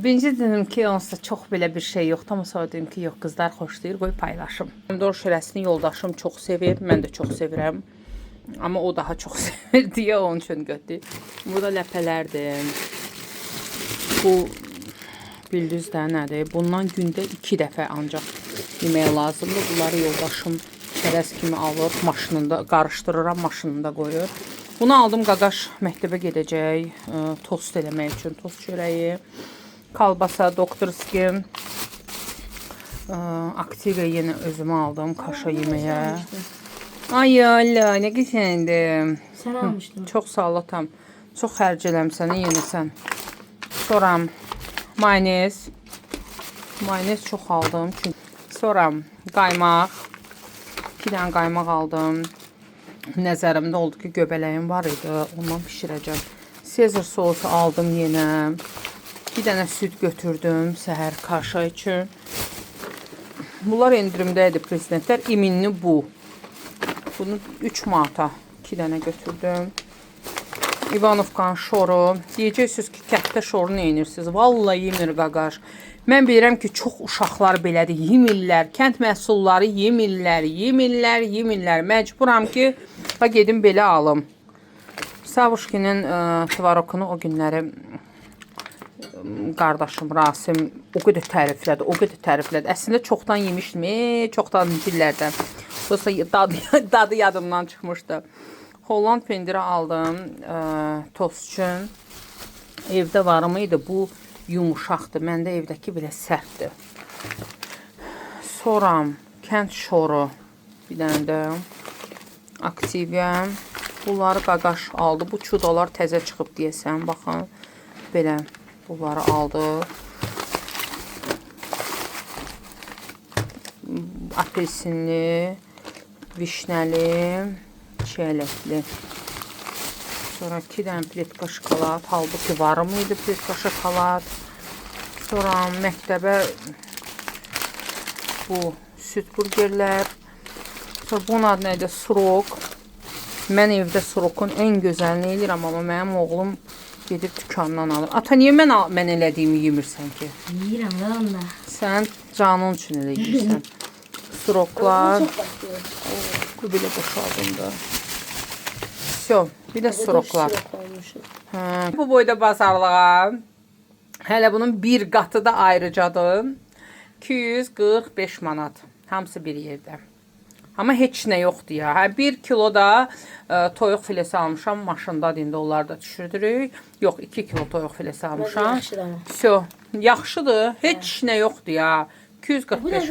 Birinci dedim ki, onsuz da çox belə bir şey yoxdur, amma sonra dedim ki, yox, qızlar xoşlayır, qoy paylaşım. Pomidor şirəsini yoldaşım çox sevir, mən də çox sevirəm. Amma o daha çox sevir deyə onun üçün götürdüm. Burada ləpələrdir. Bu bildiniz də nədir? Bundan gündə 2 dəfə ancaq yeməyə lazımdır. Bunları yoldaşım çərəz kimi alır, maşınında qarışdırıram, maşınında qoyur. Bunu aldım, qaqaş məktəbə gedəcək, tost eləmək üçün tost çörəyi. Kalbasa, doktorski, aktive yenə özümə aldım kaşa yeməyə. Ay Allah, nə qəşəngdir. Sən almışdın. Çox sağ ol atam. Çox xərcələmsən, yenisən. Sonra mayonez. Mayonez çox aldım. Sonra qaymaq. 2 dənə qaymaq aldım. Nəzərimdə oldu ki, göbələyim var idi. Ondan bişirəcəm. Sezar sosu aldım yenə. 2 dənə süd götürdüm səhər kaşa üçün. Bunlar endirimdə idi prezidentlər. İminli bu. Bunu 3 manata 2 dənə götürdüm. İvanovkan şoru. Deyəcəksiniz ki, kətdə şoru nə yenirsiniz? Vallahi yemir qaqaş. Mən bilirəm ki, çox uşaqlar belədir. Yemirlər. Kənd məhsulları yemirlər. Məcburam ki, gedim belə alım. Savuşkinin tvarokunu o günləri qardaşım Rasim o qədər təriflədi. Əslində çoxdan yemişdim. Çoxdan illərdən. Dadı yadımdan çıxmışdı. Holland pendiri aldım tost üçün. Evdə varım idi. Bu yumuşaqdır. Məndə evdəki belə sərtdir. Sonra kənd şoru bir dənə də aktiviyəm. Bunları qaqaş aldı. Bu çudalar təzə çıxıb deyəsən. Baxın. Belə bunları aldı. Apelsinli, vişnəli, çiyələkli. Sonra 2 dənə pletka şokolad. Halbuki varım idi pletka şokolad. Sonra məktəbə bu süt burgerlər. Sonra bunun adı nə idi? Surok. Mən evdə surokun ən gözəlini eləyirəm, amma mənim oğlum gedib dükandan alır. Ata, niyə mən elədiyimi yemirsən ki? Yiyirəm da onda. Sən canın üçün elə yeyirsən. Suroklar. Bu belə boşaldım da. Bir də suroklar. Bu boyda bazarlığa. Hələ bunun bir qatı da ayrıcadır. 245 manat. Hamısı bir yerdə. Amma heç nə yoxdur ya. 1 kilo da toyuq filesi almışam. Maşındadır, indi onları da düşürdürük. Yox, 2 kilo toyuq filesi almışam. Yaxşıdır. Yaxşıdır. Heç nə yoxdur ya. 245 manat.